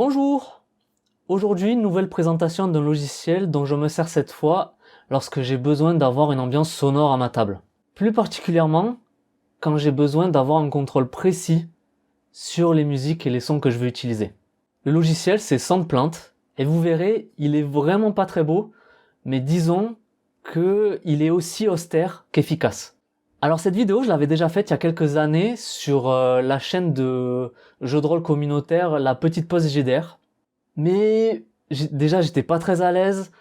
Bonjour! Aujourd'hui, une nouvelle présentation d'un logiciel dont je me sers cette fois lorsque j'ai besoin d'avoir une ambiance sonore à ma table. Plus particulièrement, quand j'ai besoin d'avoir un contrôle précis sur les musiques et les sons que je veux utiliser. Le logiciel, c'est Soundplant, et vous verrez, il est vraiment pas très beau, mais disons qu'il est aussi austère qu'efficace. Alors cette vidéo, je l'avais déjà faite il y a quelques années sur la chaîne de jeux de rôle communautaire La Petite Pause GDR. Mais déjà, j'étais pas très à l'aise.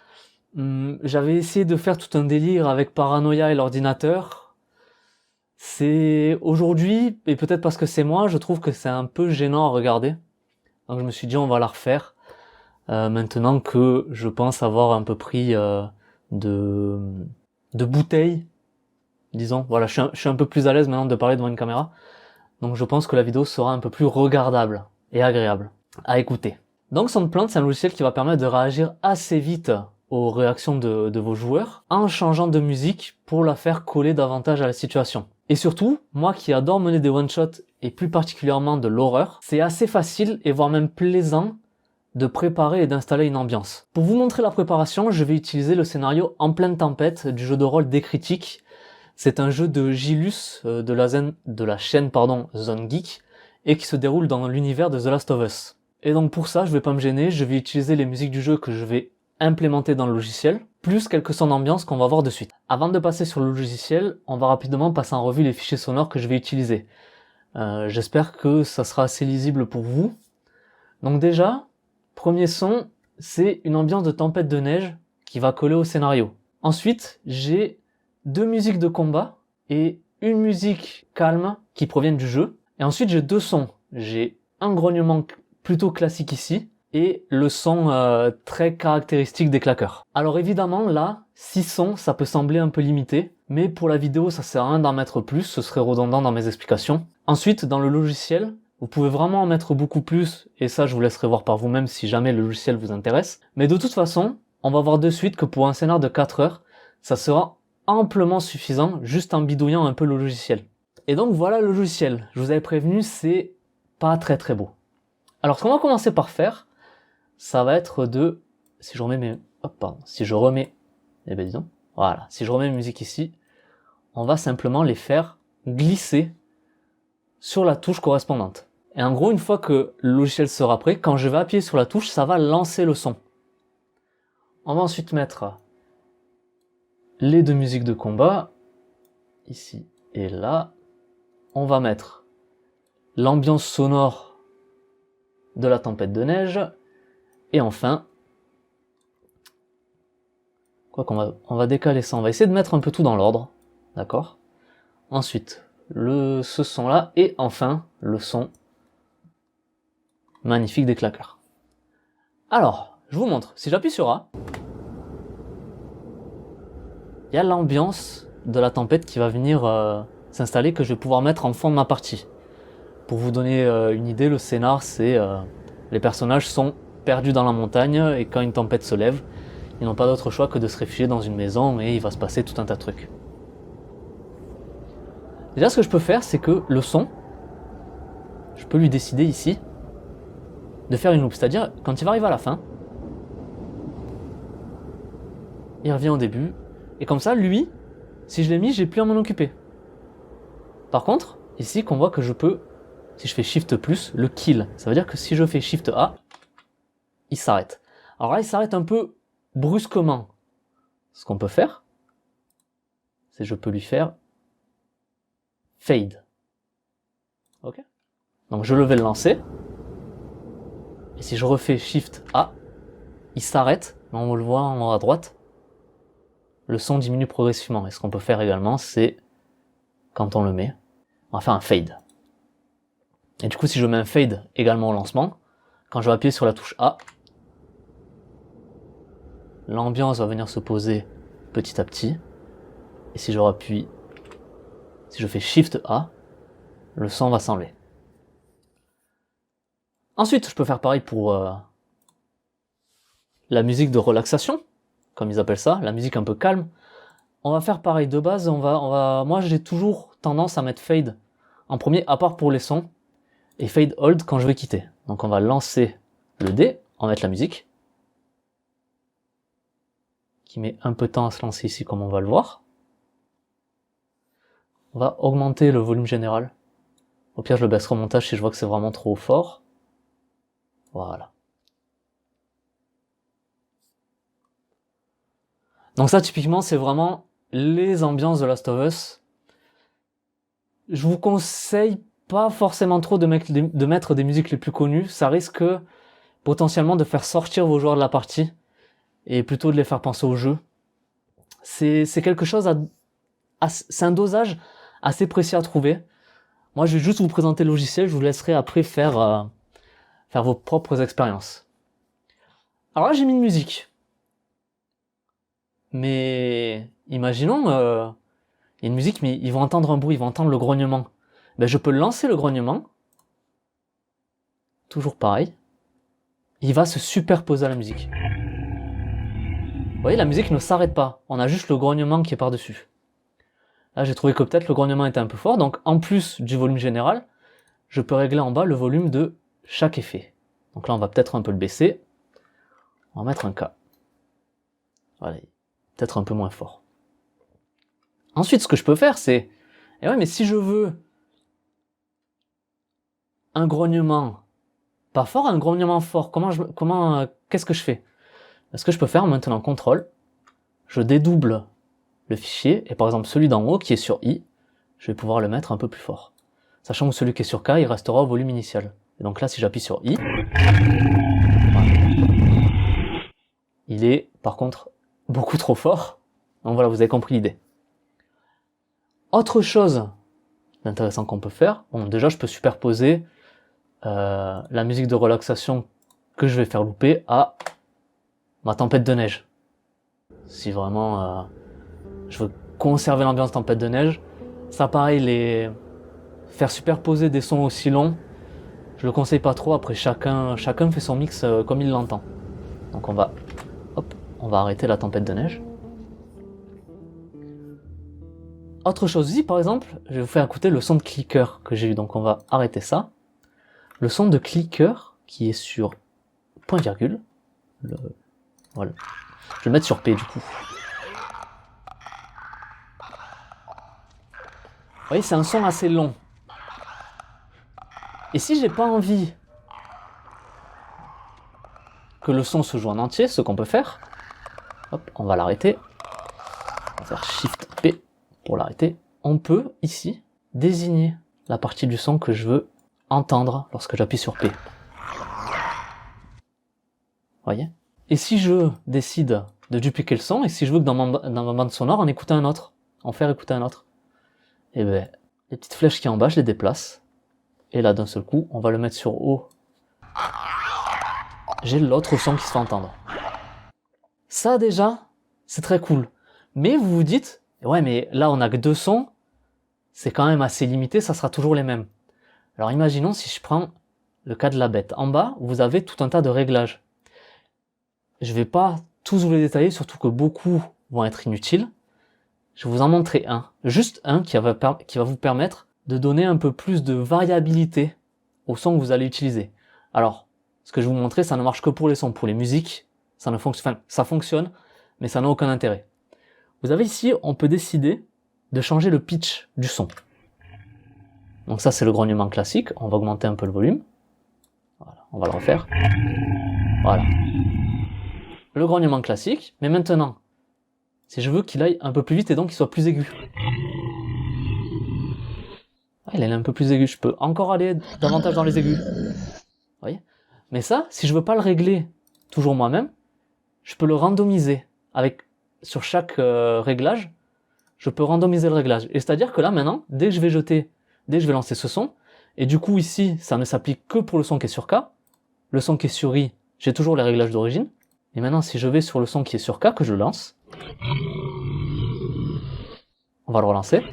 J'avais essayé de faire tout un délire avec Paranoia et l'ordinateur. C'est aujourd'hui, et peut-être parce que c'est moi, je trouve que c'est un peu gênant à regarder. Donc je me suis dit on va la refaire. Maintenant que je pense avoir un peu pris de bouteilles, disons. Voilà, je suis un peu plus à l'aise maintenant de parler devant une caméra. Donc je pense que la vidéo sera un peu plus regardable et agréable à écouter. Donc Soundplant, c'est un logiciel qui va permettre de réagir assez vite aux réactions de vos joueurs en changeant de musique pour la faire coller davantage à la situation. Et surtout, moi qui adore mener des one-shots et plus particulièrement de l'horreur, c'est assez facile et voire même plaisant de préparer et d'installer une ambiance. Pour vous montrer la préparation, je vais utiliser le scénario En pleine tempête du jeu de rôle Des Critiques. C'est un jeu de Gilus de la chaîne Zone Geek et qui se déroule dans l'univers de The Last of Us. Et donc pour ça, je vais pas me gêner, je vais utiliser les musiques du jeu que je vais implémenter dans le logiciel, plus quelques sons d'ambiance qu'on va voir de suite. Avant de passer sur le logiciel, on va rapidement passer en revue les fichiers sonores que je vais utiliser. J'espère que ça sera assez lisible pour vous. Donc déjà, premier son, c'est une ambiance de tempête de neige qui va coller au scénario. Ensuite, j'ai deux musiques de combat et une musique calme qui proviennent du jeu. Et ensuite, j'ai deux sons. J'ai un grognement plutôt classique ici et le son très caractéristique des claqueurs. Alors évidemment, là, 6 sons, ça peut sembler un peu limité, mais pour la vidéo, ça sert à rien d'en mettre plus, ce serait redondant dans mes explications. Ensuite, dans le logiciel, vous pouvez vraiment en mettre beaucoup plus, et ça, je vous laisserai voir par vous-même si jamais le logiciel vous intéresse. Mais de toute façon, on va voir de suite que pour un scénar de 4 heures, ça sera amplement suffisant, juste en bidouillant un peu le logiciel. Et donc voilà le logiciel. Je vous avais prévenu, c'est pas très très beau. Alors ce qu'on va commencer par faire, ça va être de... Si je remets mes... Si je remets... Eh ben disons... Voilà. Si je remets mes musiques ici, on va simplement les faire glisser sur la touche correspondante. Et en gros, une fois que le logiciel sera prêt, quand je vais appuyer sur la touche, ça va lancer le son. On va ensuite mettre les deux musiques de combat, ici et là. On va mettre l'ambiance sonore de la tempête de neige. Et enfin, on va décaler ça, on va essayer de mettre un peu tout dans l'ordre, d'accord? Ensuite, ce son-là, et enfin, le son magnifique des claqueurs. Alors, je vous montre, si j'appuie sur A, il y a l'ambiance de la tempête qui va venir s'installer, que je vais pouvoir mettre en fond de ma partie. Pour vous donner une idée, le scénar, c'est les personnages sont perdus dans la montagne et quand une tempête se lève, ils n'ont pas d'autre choix que de se réfugier dans une maison et il va se passer tout un tas de trucs. Déjà, ce que je peux faire, c'est que le son, je peux lui décider ici de faire une loupe, c'est-à-dire quand il va arriver à la fin, il revient au début et comme ça, lui, si je l'ai mis, j'ai plus à m'en occuper. Par contre, ici, qu'on voit que je peux, si je fais Shift+, le kill. Ça veut dire que si je fais Shift A, il s'arrête. Alors là, il s'arrête un peu brusquement. Ce qu'on peut faire, c'est je peux lui faire Fade. Ok. Donc je vais le lancer. Et si je refais Shift A, il s'arrête. On le voit en haut à droite. Le son diminue progressivement. Et ce qu'on peut faire également, c'est, quand on le met, on va faire un Fade. Et du coup, si je mets un Fade également au lancement, quand je vais appuyer sur la touche A, l'ambiance va venir se poser petit à petit. Et si je fais Shift A, le son va s'enlever. Ensuite, je peux faire pareil pour la musique de relaxation, comme ils appellent ça, la musique un peu calme. On va faire pareil de base, moi j'ai toujours tendance à mettre Fade en premier, à part pour les sons, et Fade Hold quand je vais quitter. Donc on va lancer le D, on va mettre la musique, qui met un peu de temps à se lancer ici comme on va le voir. On va augmenter le volume général. Au pire je le baisserai au montage si je vois que c'est vraiment trop fort. Voilà. Donc ça typiquement c'est vraiment les ambiances de Last of Us. Je vous conseille pas forcément trop de mettre des musiques les plus connues, ça risque potentiellement de faire sortir vos joueurs de la partie et plutôt de les faire penser au jeu. C'est quelque chose c'est un dosage assez précis à trouver. Moi je vais juste vous présenter le logiciel, je vous laisserai après faire vos propres expériences. Alors là j'ai mis une musique. Mais imaginons, il y a une musique, mais ils vont entendre un bruit, ils vont entendre le grognement. Ben, je peux lancer le grognement. Toujours pareil. Il va se superposer à la musique. Vous voyez, la musique ne s'arrête pas. On a juste le grognement qui est par-dessus. Là, j'ai trouvé que peut-être le grognement était un peu fort. Donc, en plus du volume général, je peux régler en bas le volume de chaque effet. Donc là, on va peut-être un peu le baisser. On va mettre un K. Voilà. Peut-être un peu moins fort. Ensuite, ce que je peux faire, c'est... Eh ouais, mais si je veux un grognement pas fort, un grognement fort, qu'est-ce que je fais? Ce que je peux faire maintenant, contrôle, je dédouble le fichier, et par exemple celui d'en haut qui est sur I, je vais pouvoir le mettre un peu plus fort. Sachant que celui qui est sur K, il restera au volume initial. Et donc là, si j'appuie sur I, il est par contre beaucoup trop fort. Donc voilà, vous avez compris l'idée. Autre chose d'intéressant qu'on peut faire, bon déjà je peux superposer la musique de relaxation que je vais faire louper à ma tempête de neige. Si vraiment je veux conserver l'ambiance tempête de neige, ça pareil, faire superposer des sons aussi longs, je le conseille pas trop, après chacun fait son mix comme il l'entend. Donc on va arrêter la tempête de neige. Autre chose ici, par exemple, je vais vous faire écouter le son de clicker que j'ai eu, donc on va arrêter ça. Le son de clicker qui est sur point virgule, voilà. Je vais le mettre sur P du coup. Vous voyez, c'est un son assez long. Et si j'ai pas envie que le son se joue en entier, ce qu'on peut faire, hop, on va l'arrêter. On va faire Shift P pour l'arrêter. On peut ici désigner la partie du son que je veux entendre lorsque j'appuie sur P. Voyez? Et si je décide de dupliquer le son, et si je veux que dans ma bande sonore, en écouter un autre, en faire écouter un autre, et ben les petites flèches qui sont en bas, je les déplace. Et là, d'un seul coup, on va le mettre sur haut. J'ai l'autre son qui se fait entendre. Ça déjà, c'est très cool. Mais vous vous dites, ouais mais là on a que 2 sons, c'est quand même assez limité, ça sera toujours les mêmes. Alors imaginons si je prends le cas de la bête. En bas, vous avez tout un tas de réglages. Je vais pas tous vous les détailler, surtout que beaucoup vont être inutiles. Je vais vous en montrer un. Juste un qui va vous permettre de donner un peu plus de variabilité au son que vous allez utiliser. Alors, ce que je vais vous montrer, ça ne marche que pour les sons. Pour les musiques, ça fonctionne, mais ça n'a aucun intérêt. Vous avez ici, on peut décider de changer le pitch du son. Donc ça, c'est le grognement classique. On va augmenter un peu le volume. Voilà, on va le refaire. Voilà. Le grognement classique. Mais maintenant, si je veux qu'il aille un peu plus vite et donc qu'il soit plus aigu. Ah, il est un peu plus aigu. Je peux encore aller davantage dans les aigus. Vous voyez ? Mais ça, si je veux pas le régler toujours moi-même, je peux le randomiser. Sur chaque réglage, je peux randomiser le réglage. Et c'est-à-dire que là, maintenant, dès que je vais lancer ce son, et du coup ici, ça ne s'applique que pour le son qui est sur K, le son qui est sur I, j'ai toujours les réglages d'origine, et maintenant si je vais sur le son qui est sur K, que je le lance, on va le relancer.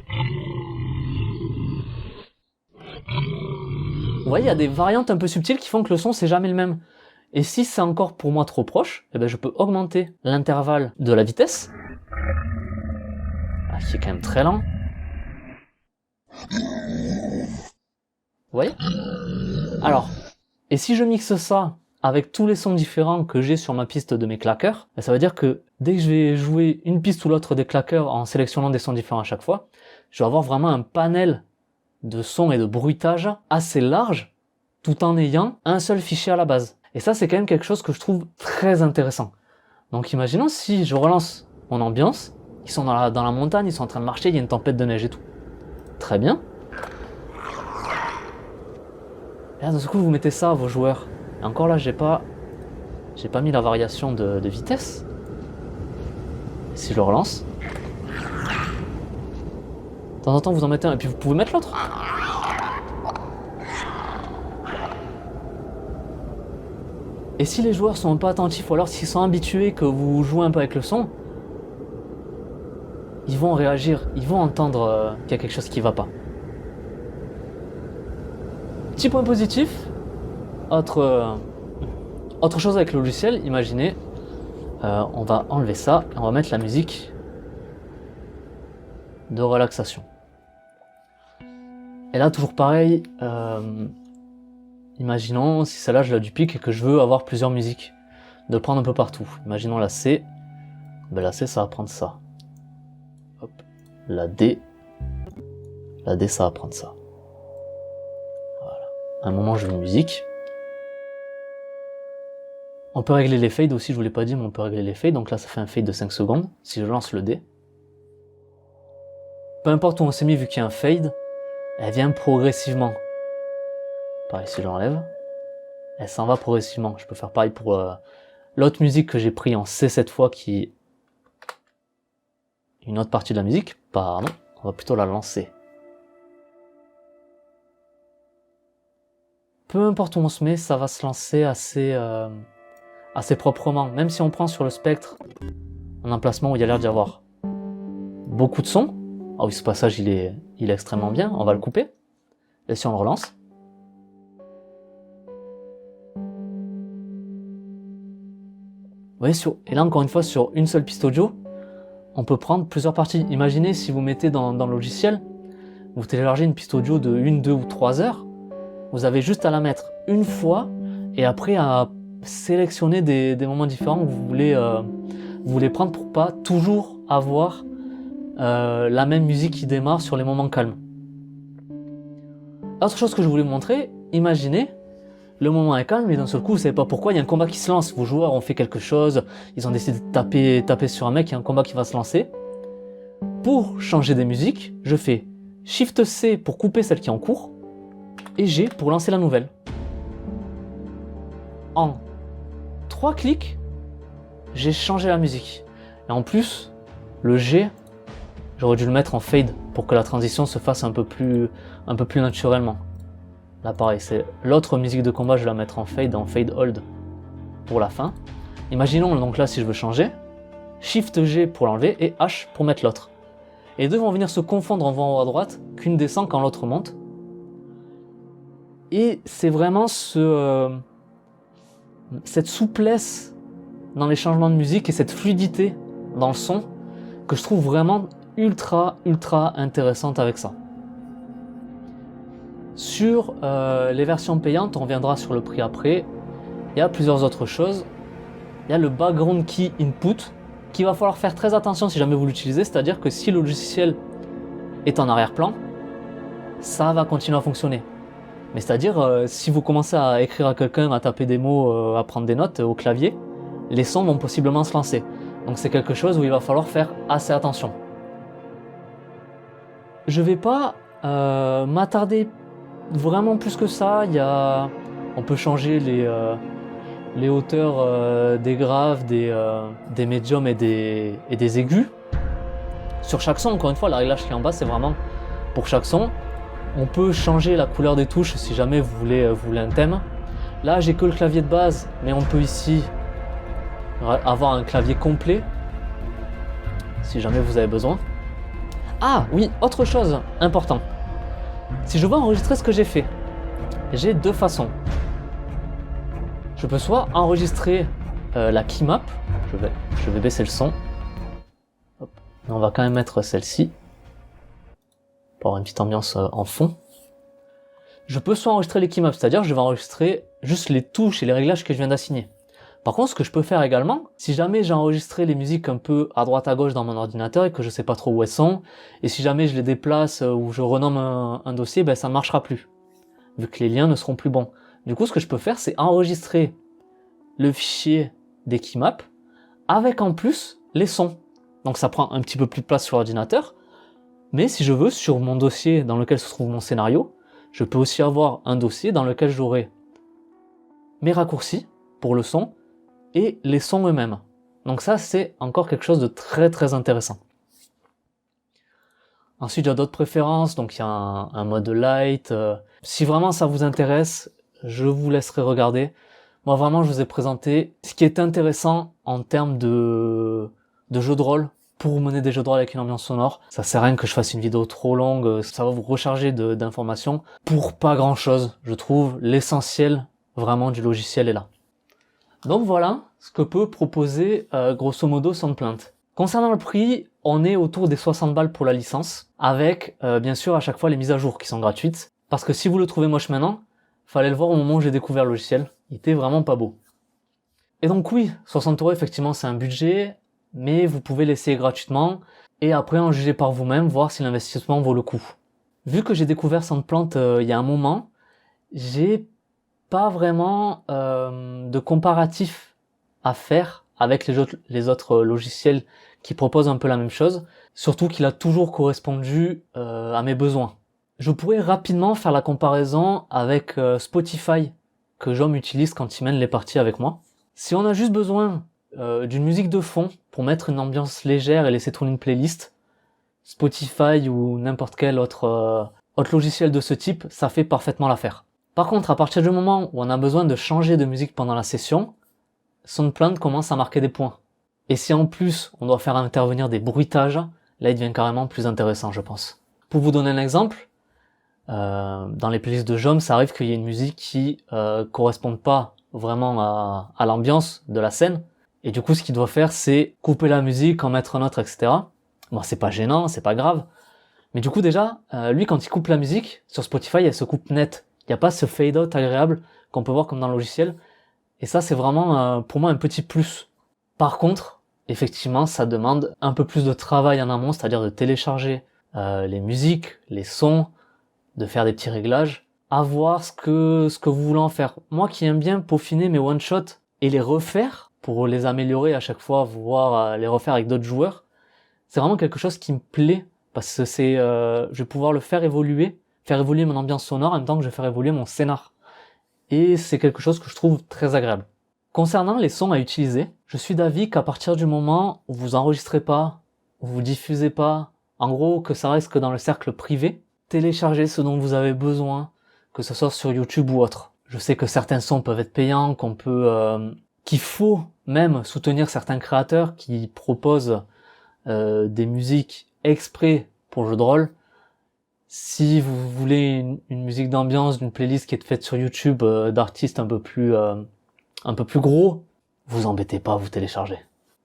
Vous voyez, il y a des variantes un peu subtiles qui font que le son c'est jamais le même. Et si c'est encore pour moi trop proche, eh ben je peux augmenter l'intervalle de la vitesse, qui est quand même très lent. Vous voyez ? Alors, et si je mixe ça avec tous les sons différents que j'ai sur ma piste de mes claqueurs, ça veut dire que dès que je vais jouer une piste ou l'autre des claqueurs en sélectionnant des sons différents à chaque fois, je vais avoir vraiment un panel de sons et de bruitage assez large, tout en ayant un seul fichier à la base. Et ça, c'est quand même quelque chose que je trouve très intéressant. Donc imaginons si je relance mon ambiance, ils sont dans la montagne, ils sont en train de marcher, il y a une tempête de neige et tout. Très bien. Et là, d'un coup, vous mettez ça à vos joueurs. Et encore là, j'ai pas mis la variation de vitesse. Et si je le relance, de temps en temps, vous en mettez un, et puis vous pouvez mettre l'autre. Et si les joueurs sont pas attentifs, ou alors s'ils sont habitués que vous jouez un peu avec le son, ils vont réagir, ils vont entendre qu'il y a quelque chose qui va pas. Petit point positif, autre chose avec le logiciel, imaginez, on va enlever ça et on va mettre la musique de relaxation. Et là, toujours pareil, imaginons si celle-là je la duplique et que je veux avoir plusieurs musiques, de le prendre un peu partout. Imaginons la C, ben la C ça va prendre ça. Hop. La D ça va prendre ça. Voilà. À un moment je veux une musique. On peut régler les fades aussi, je vous l'ai pas dit, mais on peut régler les fades. Donc là ça fait un fade de 5 secondes. Si je lance le D, peu importe où on s'est mis, vu qu'il y a un fade, elle vient progressivement. Pareil, si je l'enlève, elle s'en va progressivement. Je peux faire pareil pour l'autre musique que j'ai pris en C cette fois, qui est une autre partie de la musique. Pardon, on va plutôt la lancer. Peu importe où on se met, ça va se lancer assez proprement. Même si on prend sur le spectre un emplacement où il y a l'air d'y avoir beaucoup de sons. Ah oui, ce passage il est extrêmement bien, on va le couper. Et si on le relance, vous voyez, et là encore une fois, sur une seule piste audio, on peut prendre plusieurs parties. Imaginez si vous mettez dans le logiciel, vous téléchargez une piste audio de 1, 2 ou 3 heures, vous avez juste à la mettre une fois et après à sélectionner des moments différents que vous voulez prendre pour pas toujours avoir la même musique qui démarre sur les moments calmes. Autre chose que je voulais vous montrer, imaginez, le moment est calme et d'un seul coup, vous savez pas pourquoi, il y a un combat qui se lance. Vos joueurs ont fait quelque chose, ils ont décidé de taper sur un mec, il y a un combat qui va se lancer. Pour changer des musiques, je fais Shift C pour couper celle qui est en cours, et G pour lancer la nouvelle. En 3 clics, j'ai changé la musique. Et en plus, le G, j'aurais dû le mettre en fade pour que la transition se fasse un peu plus naturellement. Là pareil, c'est l'autre musique de combat, je vais la mettre en fade hold pour la fin. Imaginons donc là si je veux changer, Shift G pour l'enlever et H pour mettre l'autre. Et les deux vont venir se confondre en haut à droite, qu'une descend quand l'autre monte. Et c'est vraiment cette souplesse dans les changements de musique et cette fluidité dans le son que je trouve vraiment ultra intéressante avec ça. Sur les versions payantes, on reviendra sur le prix après, il y a plusieurs autres choses. Il y a le background key input qu'il va falloir faire très attention si jamais vous l'utilisez, c'est-à-dire que si le logiciel est en arrière-plan, ça va continuer à fonctionner. Mais c'est-à-dire, si vous commencez à écrire à quelqu'un, à taper des mots, à prendre des notes au clavier, les sons vont possiblement se lancer. Donc c'est quelque chose où il va falloir faire assez attention. Je vais pas m'attarder vraiment plus que ça. On peut changer les hauteurs des graves, des médiums et des aigus. Sur chaque son, encore une fois, la réglage qui est en bas, c'est vraiment pour chaque son. On peut changer la couleur des touches si jamais vous voulez un thème. Là, j'ai que le clavier de base, mais on peut ici avoir un clavier complet si jamais vous avez besoin. Ah oui, autre chose important. Si je veux enregistrer ce que j'ai fait, j'ai deux façons. Je peux soit enregistrer la keymap, je vais baisser le son. Hop. Mais on va quand même mettre celle-ci pour avoir une petite ambiance en fond. Je peux soit enregistrer les keymaps, c'est-à-dire je vais enregistrer juste les touches et les réglages que je viens d'assigner. Par contre, ce que je peux faire également, si jamais j'ai enregistré les musiques un peu à droite à gauche dans mon ordinateur et que je sais pas trop où elles sont, et si jamais je les déplace ou je renomme un dossier, ben ça ne marchera plus, vu que les liens ne seront plus bons. Du coup, ce que je peux faire, c'est enregistrer le fichier des keymaps avec en plus les sons. Donc ça prend un petit peu plus de place sur l'ordinateur, mais si je veux, sur mon dossier dans lequel se trouve mon scénario, je peux aussi avoir un dossier dans lequel j'aurai mes raccourcis pour le son et les sons eux-mêmes. Donc ça, c'est encore quelque chose de très très intéressant. Ensuite, il y a d'autres préférences, donc il y a un mode light. Si vraiment ça vous intéresse, je vous laisserai regarder. Moi vraiment, je vous ai présenté ce qui est intéressant en termes de jeux de rôle, pour mener des jeux de rôle avec une ambiance sonore. Ça sert à rien que je fasse une vidéo trop longue, ça va vous recharger d'informations pour pas grand chose. Je trouve l'essentiel vraiment du logiciel est là. Donc voilà ce que peut proposer grosso modo Soundplant. Concernant le prix, on est autour des 60 balles pour la licence, avec bien sûr à chaque fois les mises à jour qui sont gratuites. Parce que si vous le trouvez moche maintenant, fallait le voir au moment où j'ai découvert le logiciel, il était vraiment pas beau. Et donc oui, 60 € effectivement c'est un budget, mais vous pouvez l'essayer gratuitement, et après en juger par vous-même, voir si l'investissement vaut le coup. Vu que j'ai découvert Soundplant il y a un moment, j'ai pas vraiment de comparatif à faire avec les autres logiciels qui proposent un peu la même chose, surtout qu'il a toujours correspondu à mes besoins. Je pourrais rapidement faire la comparaison avec Spotify, que Jom utilise quand il mène les parties avec moi. Si on a juste besoin d'une musique de fond pour mettre une ambiance légère et laisser tourner une playlist, Spotify ou n'importe quel autre logiciel de ce type, ça fait parfaitement l'affaire. Par contre, à partir du moment où on a besoin de changer de musique pendant la session, Soundplant commence à marquer des points. Et si en plus on doit faire intervenir des bruitages, là il devient carrément plus intéressant, je pense. Pour vous donner un exemple, dans les playlists de Jom, ça arrive qu'il y ait une musique qui corresponde pas vraiment à l'ambiance de la scène, et du coup ce qu'il doit faire c'est couper la musique, en mettre un autre, etc. Bon, c'est pas gênant, c'est pas grave, mais du coup déjà, lui quand il coupe la musique, sur Spotify elle se coupe net, il n'y a pas ce fade out agréable qu'on peut voir comme dans le logiciel, et ça c'est vraiment pour moi un petit plus. Par contre, effectivement ça demande un peu plus de travail en amont, c'est-à-dire de télécharger les musiques, les sons, de faire des petits réglages, à voir ce que vous voulez en faire. Moi qui aime bien peaufiner mes one-shots et les refaire pour les améliorer à chaque fois, voire les refaire avec d'autres joueurs, c'est vraiment quelque chose qui me plaît parce que je vais pouvoir le faire évoluer mon ambiance sonore en même temps que je vais faire évoluer mon scénar. Et c'est quelque chose que je trouve très agréable. Concernant les sons à utiliser, je suis d'avis qu'à partir du moment où vous enregistrez pas, où vous diffusez pas, en gros que ça reste que dans le cercle privé, téléchargez ce dont vous avez besoin, que ce soit sur YouTube ou autre. Je sais que certains sons peuvent être payants, qu'il faut même soutenir certains créateurs qui proposent des musiques exprès pour jeux de rôle. Si vous voulez une musique d'ambiance d'une playlist qui est faite sur YouTube d'artistes un peu plus gros, vous embêtez pas à vous télécharger.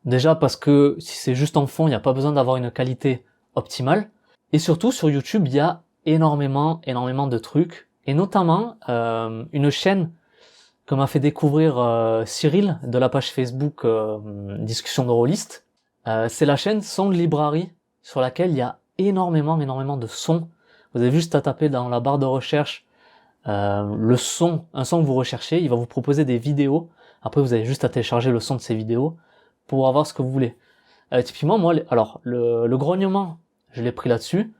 Déjà parce que si c'est juste en fond, il n'y a pas besoin d'avoir une qualité optimale. Et surtout sur YouTube, il y a énormément de trucs. Et notamment une chaîne que m'a fait découvrir Cyril de la page Facebook Discussion de Rôlistes. C'est la chaîne Sound Library sur laquelle il y a énormément de sons. Vous avez juste à taper dans la barre de recherche un son que vous recherchez, il va vous proposer des vidéos. Après vous avez juste à télécharger le son de ces vidéos pour avoir ce que vous voulez. Typiquement moi, le grognement, je l'ai pris là-dessus.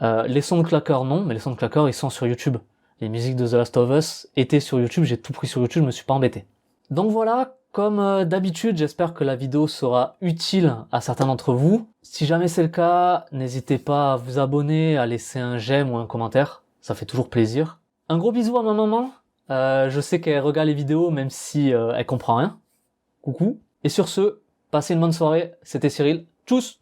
Les sons de claqueurs non, mais les sons de claqueurs ils sont sur YouTube. Les musiques de The Last of Us étaient sur YouTube, j'ai tout pris sur YouTube, je me suis pas embêté. Donc voilà, comme d'habitude, j'espère que la vidéo sera utile à certains d'entre vous. Si jamais c'est le cas, n'hésitez pas à vous abonner, à laisser un j'aime ou un commentaire, ça fait toujours plaisir. Un gros bisou à ma maman, je sais qu'elle regarde les vidéos même si elle comprend rien. Coucou. Et sur ce, passez une bonne soirée, c'était Cyril, tchuss!